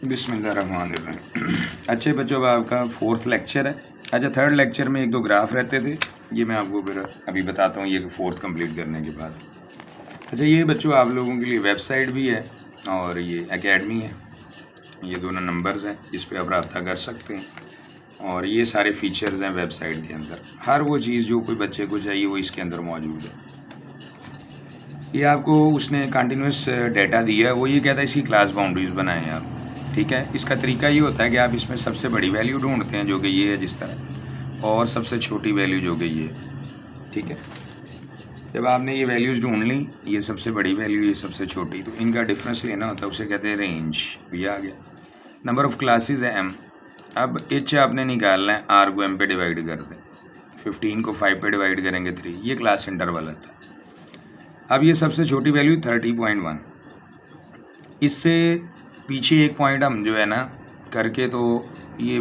बिस्मिल्लाहिर्रहमानिर्रहीम। अच्छे बच्चों, अब आपका 4th लेक्चर है। अच्छा, 3rd लेक्चर में 1-2 ग्राफ रहते थे, ये मैं आपको फिर अभी बताता हूँ, ये 4th कंप्लीट करने के बाद। अच्छा, ये बच्चों आप लोगों के लिए वेबसाइट भी है और ये एकेडमी है, ये दोनों नंबर्स हैं, इस पर आप रब्ता कर सकते हैं। और ये सारे फीचर्स हैं वेबसाइट के अंदर, हर वो चीज़ जो कोई बच्चे को चाहिए वो इसके अंदर मौजूद है। ये आपको उसने कंटिन्यूस डाटा दिया है, वो ये कहता है इसकी क्लास बाउंड्रीज बनाएं आप, ठीक है। इसका तरीका ये होता है कि आप इसमें सबसे बड़ी वैल्यू ढूंढते हैं जो कि ये है जिस तरह, और सबसे छोटी वैल्यू जो कि ये, ठीक है। जब आपने ये वैल्यूज़ ढूंढ ली, ये सबसे बड़ी वैल्यू, ये सबसे छोटी, तो इनका डिफरेंस लेना होता है, उसे कहते हैं रेंज। ये आ गया। नंबर ऑफ़ क्लासेस है m। अब h आपने निकालना है, r को m पे डिवाइड कर दें, 15 को 5 पे डिवाइड करेंगे 3, ये क्लास इंटरवल है। अब ये सबसे छोटी वैल्यू 30.1, इससे पीछे एक पॉइंट हम जो है ना करके तो ये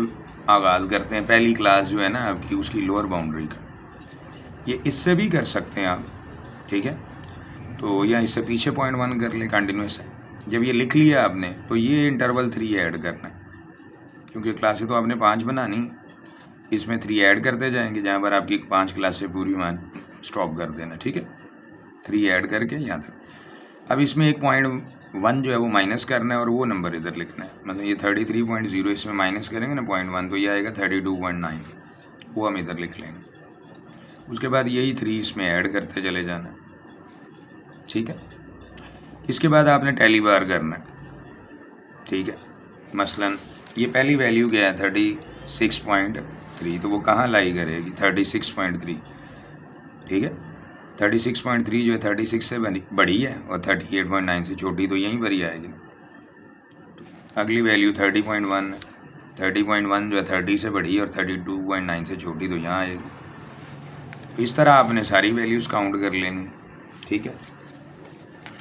आगाज़ करते हैं पहली क्लास जो है ना आपकी, उसकी लोअर बाउंड्री का। ये इससे भी कर सकते हैं आप, ठीक है। तो या इससे पीछे 0.1 कर लें, कंटिन्यूस है। जब ये लिख लिया आपने तो ये इंटरवल 3 ऐड करना है, क्योंकि क्लासें तो आपने 5 बनानी, इसमें 3 ऐड करते जाएंगे, जहाँ पर आपकी 5 क्लासें पूरी मान स्टॉप कर देना, ठीक है। 3 ऐड करके यहाँ तक। अब इसमें एक 0.1 जो है वो माइनस करना है और वो नंबर इधर लिखना है। मतलब ये 33.0 इसमें माइनस करेंगे ना 0.1, तो ये आएगा 32.9, वो हम इधर लिख लेंगे। उसके बाद यही 3 इसमें ऐड करते चले जाना, ठीक है। इसके बाद आपने टैली बार करना है, ठीक है। मसलन ये पहली वैल्यू क्या है 36.3, तो वो कहाँ लाई करेगी 36.3, ठीक है। 36.3 जो है 36 से बड़ी है और 38.9 से छोटी, तो यहीं पर ही आएगी। अगली वैल्यू 30.1, 30.1 जो है 30 से बड़ी है और 32.9 से छोटी, तो यहाँ आएगी। इस तरह आपने सारी वैल्यूज़ काउंट कर लेनी, ठीक है।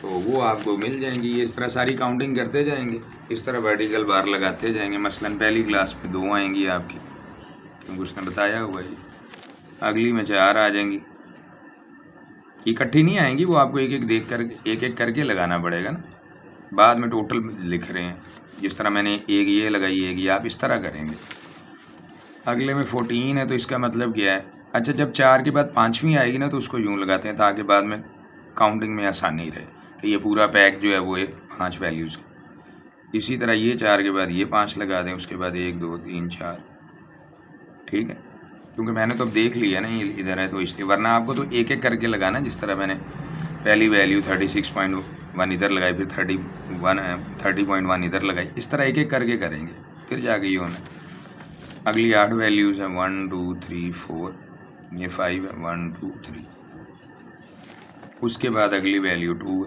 तो वो आपको मिल जाएंगी। ये इस तरह सारी काउंटिंग करते जाएंगे, इस तरह वर्टिकल बार लगाते जाएंगे। मसलन पहली क्लास में 2 आएंगी आपकी, क्योंकि उसने बताया हुआ है। अगली में 4 आ जाएंगी, इकट्ठी नहीं आएंगी, वो आपको एक एक करके लगाना पड़ेगा ना। बाद में टोटल लिख रहे हैं, जिस तरह मैंने एक ये लगाई, एक ये, आप इस तरह करेंगे। अगले में 14 है, तो इसका मतलब क्या है। अच्छा, जब 4 के बाद 5वीं आएगी ना, तो उसको यूँ लगाते हैं ताकि बाद में काउंटिंग में आसानी रहे कि ये पूरा पैक जो है वो है 5 वैल्यूज़। इसी तरह ये 4 के बाद ये 5 लगा दें, उसके बाद 1 2 3 4, ठीक है। क्योंकि मैंने तो अब देख लिया ना ये इधर है, तो इसलिए, वरना आपको तो एक एक करके लगाना। जिस तरह मैंने पहली वैल्यू 36.1 इधर लगाई, फिर 30.1 इधर लगाई, इस तरह एक एक करके करेंगे, फिर जाके ये होना। अगली 8 वैल्यूज़ हैं 1 2 3 4, ये 5 है 1 2 3। उसके बाद अगली वैल्यू 2 है।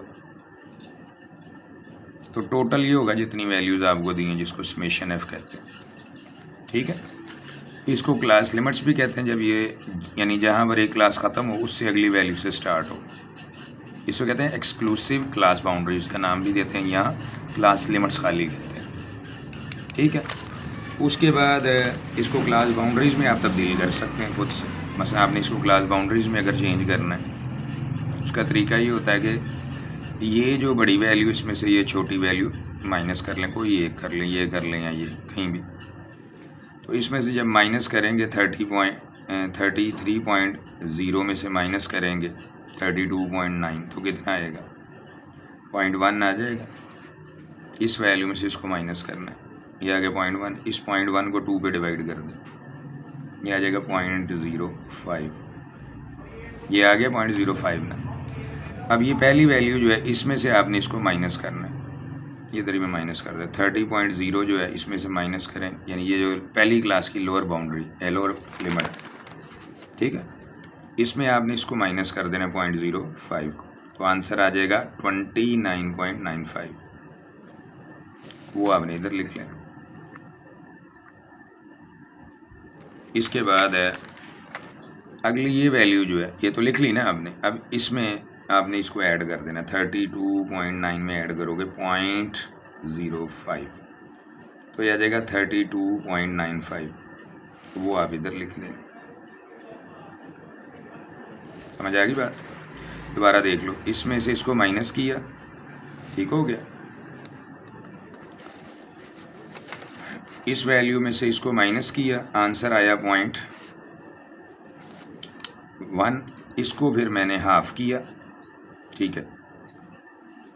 तो टोटल ये होगा जितनी वैल्यूज़ आपको दी हैं, जिसको समेशन एफ कहते हैं, ठीक है। इसको क्लास लिमिट्स भी कहते हैं, जब ये यानी जहाँ पर एक क्लास ख़त्म हो उससे अगली वैल्यू से स्टार्ट हो, इसको कहते हैं एक्सक्लूसिव क्लास बाउंड्रीज का नाम भी देते हैं, यहाँ क्लास लिमिट्स खाली कहते हैं, ठीक है। उसके बाद इसको क्लास बाउंड्रीज़ में आप तब्दील कर सकते हैं खुद से। मसलन आपने इसको क्लास बाउंड्रीज़ में अगर चेंज करना है, उसका तरीका ये होता है कि ये जो बड़ी वैल्यू, इसमें से ये छोटी वैल्यू माइनस कर लें, कोई एक कर लें, ये कर लें या ये कहीं भी। तो इसमें से जब माइनस करेंगे 33.0 में से माइनस करेंगे 32.9, तो कितना आएगा 0.1 आ जाएगा। इस वैल्यू में से इसको माइनस करना है, ये आ गया 0.1। इस 0.1 को 2 पे डिवाइड कर दें, ये आ जाएगा 0.05, ये आ गया 0.05 ना। अब ये पहली वैल्यू जो है इसमें से आपने इसको माइनस करना है, ये तरी में माइनस कर दे। 30.0 जो है इसमें से माइनस करें, यानी ये जो पहली क्लास की लोअर बाउंड्री है, लोअर लिमिट, ठीक है। इसमें आपने इसको माइनस कर देना 0.05 को, तो आंसर आ जाएगा 29.95, वो आपने इधर लिख लेना। इसके बाद है अगली ये वैल्यू जो है, ये तो लिख ली ना आपने। अब इसमें आपने इसको ऐड कर देना, 32.9 में ऐड करोगे 0.05, तो यह आ जाएगा 32.95, वो आप इधर लिख लें। समझ आ गई बात? दोबारा देख लो, इसमें से इसको माइनस किया, ठीक हो गया। इस वैल्यू में से इसको माइनस किया, आंसर आया 0.1। इसको फिर मैंने हाफ़ किया, ठीक है,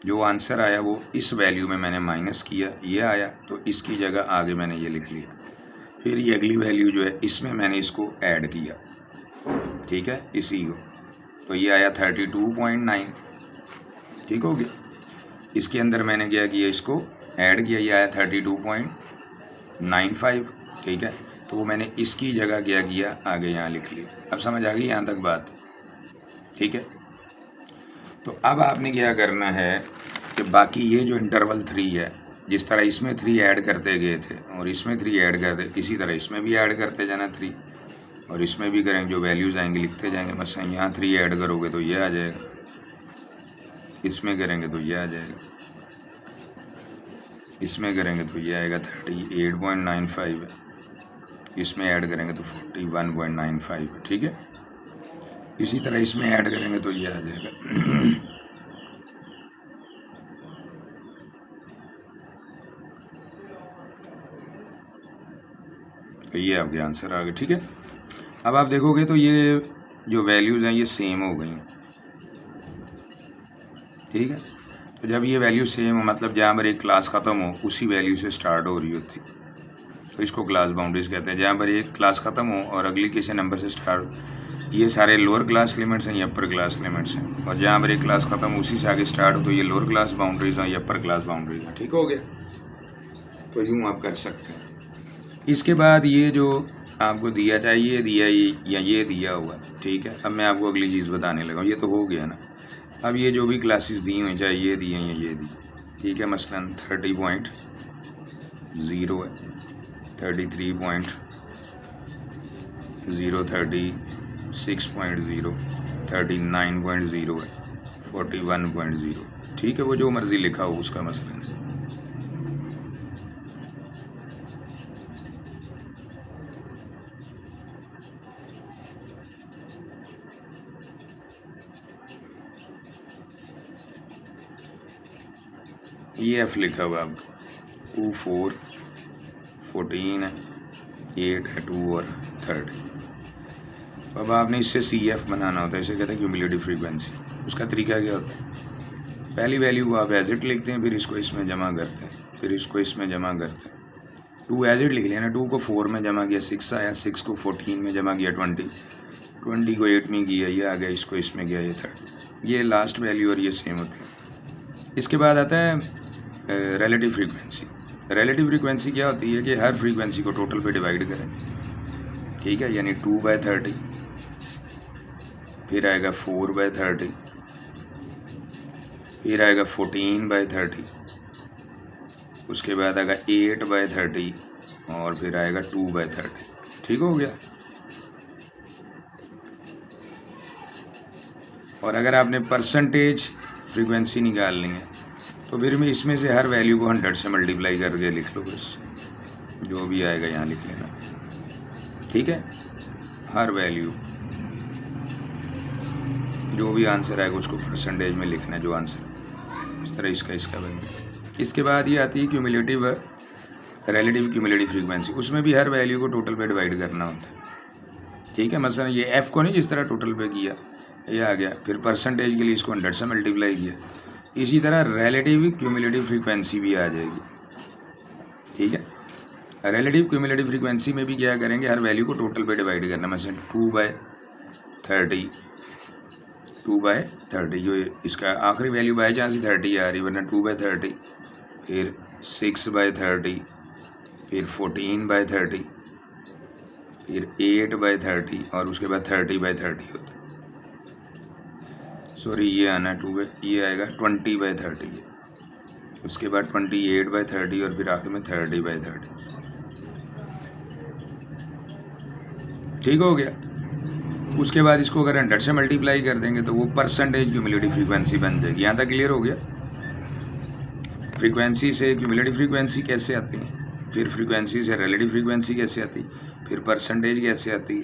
जो आंसर आया वो इस वैल्यू में मैंने माइनस किया, ये आया, तो इसकी जगह आगे मैंने ये लिख लिया। फिर ये अगली वैल्यू जो है इसमें मैंने इसको ऐड किया, ठीक है, इसी को, तो ये आया 32.9, ठीक हो गया। इसके अंदर मैंने क्या किया, इसको ऐड किया, ये आया 32.95, ठीक है, तो वो मैंने इसकी जगह क्या किया, आगे यहाँ लिख लिया। अब समझ आ गई यहाँ तक बात, ठीक है। तो अब आपने क्या करना है कि बाकी ये जो इंटरवल 3 है, जिस तरह इसमें 3 ऐड करते गए थे और इसमें 3 ऐड करते, इसी तरह इसमें भी ऐड करते जाना 3, और इसमें भी करेंगे, जो वैल्यूज़ आएंगे लिखते जाएंगे। मसलन यहाँ 3 ऐड करोगे तो ये आ जाएगा, इसमें करेंगे तो ये आ जाएगा, इसमें करेंगे तो ये आएगा 38.95 है, इसमें ऐड करेंगे तो 41.95 है, ठीक है। इसी तरह इसमें ऐड करेंगे तो ये आ जाएगा। तो ये आपके आंसर आ गए, ठीक है। अब आप देखोगे तो ये जो वैल्यूज़ हैं ये सेम हो गई हैं, ठीक है। तो जब ये वैल्यू सेम हो, मतलब जहाँ पर एक क्लास ख़त्म हो उसी वैल्यू से स्टार्ट हो रही होती, तो इसको क्लास बाउंड्रीज कहते हैं। जहाँ पर एक क्लास ख़त्म हो और अगली किसी नंबर से स्टार्ट हो, ये सारे लोअर क्लास लिमिट्स हैं, ये अपर क्लास लिमिट्स हैं, और जहाँ पर एक क्लास ख़त्म हो उसी से आगे स्टार्ट हो तो ये लोअर क्लास बाउंड्रीज हैं, ये अपर क्लास बाउंड्रीज हैं, ठीक हो गया। तो यूँ आप कर सकते हैं। इसके बाद ये जो आपको दिया, चाहे ये दिया या ये दिया हुआ, ठीक है। अब मैं आपको अगली चीज़ बताने लगा, ये तो हो गया ना। अब ये जो भी क्लासेस दी हुई, चाहे ये दी हैं या ये दी, ठीक है, मसलन 30.0 है, 33.0, 36.0, 39.0 है, 41.0, ठीक है, वो जो मर्ज़ी लिखा हो उसका मसला। ये एफ लिखा हुआ अब 2, 4, 14 है, 8 है, 2 और 30। तो अब आपने इससे सी एफ बनाना होता है, इसे कहते हैं क्यूमुलेटिव फ्रीक्वेंसी। उसका तरीका क्या होता है, पहली वैल्यू को आप एज इट लिखते हैं, फिर इसको इसमें जमा करते हैं, फिर इसको इसमें जमा करते हैं। 2 एज इट लिख लिया ना, 2 को 4 में जमा किया 6 आया, 6 को 14 में जमा किया 20, 20 को 8 में किया ये आ गया, इसको इसमें किया ये 30। ये लास्ट वैल्यू और ये सेम होती है। इसके बाद आता है रिलेटिव फ्रीक्वेंसी। रिलेटिव फ्रीक्वेंसी क्या होती है कि हर फ्रीक्वेंसी को टोटल पे डिवाइड करें, ठीक है, यानी 2/30, फिर आएगा 4/30, फिर आएगा 14/30, उसके बाद आएगा 8/30 और फिर आएगा 2/30, ठीक हो गया। और अगर आपने परसेंटेज फ्रीक्वेंसी निकालनी है तो फिर मैं इसमें से हर वैल्यू को 100 से मल्टीप्लाई करके लिख लो, बस जो भी आएगा यहाँ लिख लेना, ठीक है। हर वैल्यू जो भी आंसर आएगा उसको परसेंटेज में लिखना है, जो आंसर, इस तरह इसका बन गया। इसके बाद ये आती है क्यूमुलेटिव रिलेटिव क्यूमुलेटिव फ्रीक्वेंसी। उसमें भी हर वैल्यू को टोटल पे डिवाइड करना होता है, ठीक है। मसलन ये एफ़ को नहीं जिस तरह टोटल पे किया ये आ गया, फिर परसेंटेज के लिए इसको 100 से मल्टीप्लाई किया। इसी तरह रिलेटिव क्यूमुलेटिव फ्रीक्वेंसी भी आ जाएगी, ठीक है। रिलेटिव क्यूमुलेटिव फ्रीक्वेंसी में भी क्या करेंगे, हर वैल्यू को टोटल पे डिवाइड करना। मसलन 2/30, 2/30, जो इसका आखिरी वैल्यू बाई चांस ही 30 आ रही, वरना 2/30, फिर 6/30, फिर 14/30, फिर 8/30 और उसके बाद 30/30 होता है। सॉरी, ये आना 2 ये आएगा 20/30, उसके बाद 28/30 और फिर आखिर में 30/30, ठीक हो गया। उसके बाद इसको अगर 100 से मल्टीप्लाई कर देंगे तो वो परसेंटेज क्यूमुलेटिव फ्रीक्वेंसी बन जाएगी। यहाँ तक क्लियर हो गया। फ्रीक्वेंसी से क्यूमुलेटिव फ्रीक्वेंसी कैसे आती है, फिर फ्रीक्वेंसी से रिलेटिव फ्रीक्वेंसी कैसे आती, फिर परसेंटेज कैसे आती है,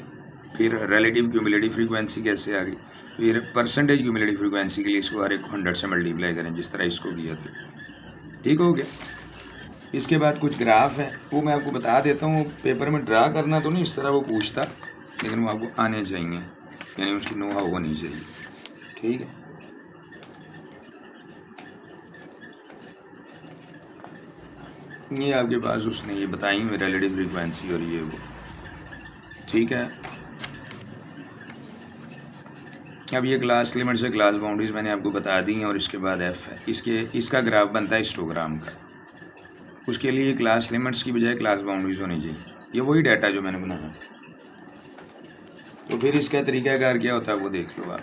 फिर रिलेटिव क्यूमुलेटिव फ्रीक्वेंसी कैसे आ गई, फिर परसेंटेज क्यूमुलेटिव फ्रीक्वेंसी के लिए इसको हर एक को 100 से मल्टीप्लाई करें, जिस तरह इसको किया था, ठीक हो गया। इसके बाद कुछ ग्राफ हैं, वो मैं आपको बता देता हूँ। पेपर में ड्रा करना तो नहीं इस तरह वो पूछता, लेकिन वो आपको आने चाहिए, यानी उसकी नो हाउ होनी चाहिए। ठीक है, ये आपके पास उसने ये बताई हुई रिलेटिव फ्रीक्वेंसी और ये वो। ठीक है, अब ये क्लास लिमिट से क्लास बाउंड्रीज मैंने आपको बता दी हैं, और इसके बाद एफ है, इसका ग्राफ बनता है हिस्टोग्राम का। उसके लिए क्लास लिमिट्स की बजाय क्लास बाउंड्रीज होनी चाहिए। ये वही डाटा जो मैंने बनाया, तो फिर इसका तरीकाकार क्या होता है वो देख लो आप।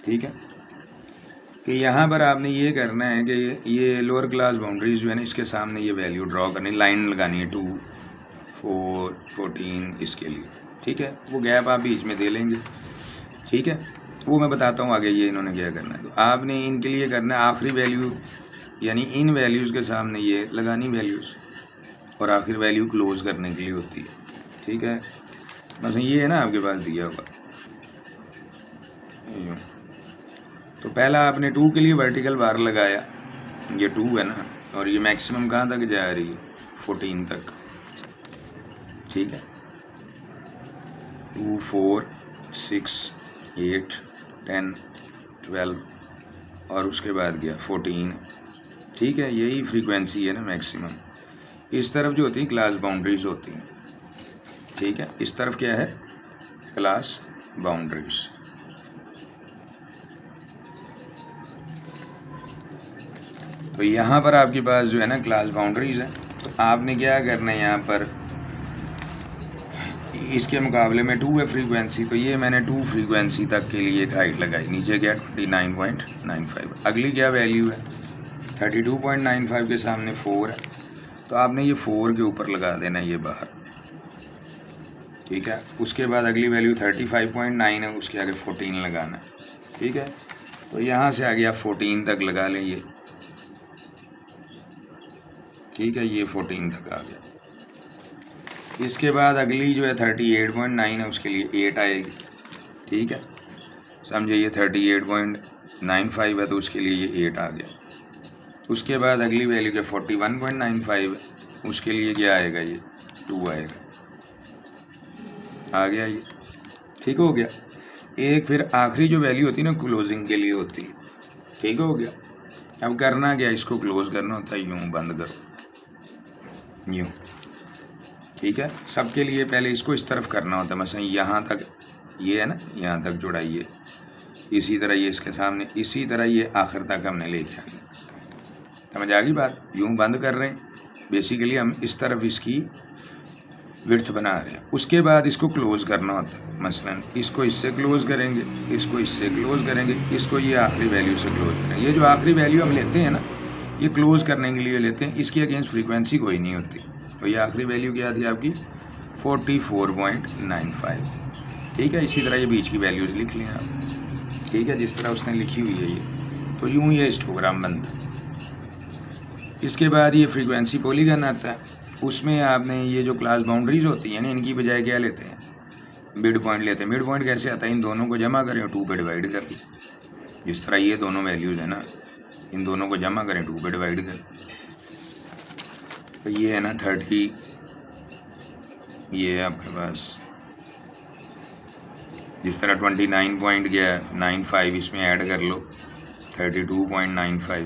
ठीक है, कि यहाँ पर आपने ये करना है कि ये लोअर क्लास बाउंड्रीज जो है ना, इसके सामने ये वैल्यू ड्रॉ करनी, लाइन लगानी है 2, 4, 14 इसके लिए। ठीक है, वो गैप आप बीच में दे लेंगे। ठीक है, वो मैं बताता हूँ आगे ये इन्होंने क्या करना है। तो आपने इनके लिए करना है आखिरी वैल्यू, यानी इन वैल्यूज़ के सामने ये लगानी वैल्यूज़, और आखिर वैल्यू क्लोज करने के लिए होती है। ठीक है, बस ये है ना आपके पास दिया होगा। तो पहला आपने 2 के लिए वर्टिकल बार लगाया, ये 2 है ना, और ये मैक्सिमम कहाँ तक जा रही है, 14 तक। ठीक है, 2, 4, 6, 8, 10, 12 और उसके बाद गया 14। ठीक है, यही फ्रीक्वेंसी है ना मैक्सिमम। इस तरफ जो होती है क्लास बाउंड्रीज होती हैं। ठीक है, इस तरफ क्या है, क्लास बाउंड्रीज। तो यहाँ पर आपके पास जो है ना क्लास बाउंड्रीज है। तो आपने क्या करना है, यहाँ पर इसके मुकाबले में 2 है फ्रीक्वेंसी, तो ये मैंने 2 फ्रीक्वेंसी तक के लिए एक हाइट लगाई, नीचे गया 29.95। अगली क्या वैल्यू है, 32.95 के सामने 4 है, तो आपने ये 4 के ऊपर लगा देना ये बाहर। ठीक है, उसके बाद अगली वैल्यू 35.9 है, उसके आगे 14 लगाना है। ठीक है, तो यहाँ से आगे आप 14 तक लगा लें ये। ठीक है, ये 14 तक आ गया। इसके बाद अगली जो है 38.9 है, उसके लिए 8 आएगी। ठीक है, समझे, ये 38.95 है, तो उसके लिए ये 8 आ गया। उसके बाद अगली वैल्यू जो 41.95 है, उसके लिए क्या आएगा, ये 2 आएगा। आ गया ये। ठीक हो गया। एक फिर आखिरी जो वैल्यू होती है ना क्लोजिंग के लिए होती है। ठीक हो गया। अब करना क्या, इसको क्लोज करना होता है, यूँ बंद करो, यूँ। ठीक है, सबके लिए पहले इसको इस तरफ करना होता है, मसलन यहाँ तक ये है ना, यहाँ तक जुड़ाइए, इसी तरह ये इसके सामने, इसी तरह ये आखिर तक हमने ले जानी। समझ आ गई बात। यूँ बंद कर रहे हैं, बेसिकली हम इस तरफ इसकी विड्थ बना रहे हैं। उसके बाद इसको क्लोज करना होता है, मसलन इसको इससे क्लोज करेंगे, इसको इससे क्लोज करेंगे, इसको ये आखिरी वैल्यू से क्लोज करेंगे। ये जो आखिरी वैल्यू हम लेते हैं ना, ये क्लोज करने के लिए लेते हैं, इसके अगेंस्ट फ्रीक्वेंसी कोई नहीं होती। तो ये आखिरी वैल्यू क्या थी आपकी, 44.95। ठीक है, इसी तरह ये बीच की वैल्यूज़ लिख लें आप। ठीक है, जिस तरह उसने लिखी हुई है ये, तो यूँ ये हिस्टोग्राम बनता है। इसके बाद ये फ्रीक्वेंसी पॉलीगन आता है, उसमें आपने ये जो क्लास बाउंड्रीज होती हैं ना, इनकी बजाय क्या लेते हैं, मिड पॉइंट लेते हैं। मिड पॉइंट कैसे आता है, इन दोनों को जमा करें और 2 पे डिवाइड कर दें। जिस तरह ये दोनों वैल्यूज़ हैं ना, इन दोनों को जमा करें, 2 पे डिवाइड करें, तो ये है ना 30, ये है आपके पास, जिस तरह 29.95 इसमें ऐड कर लो, 32.95,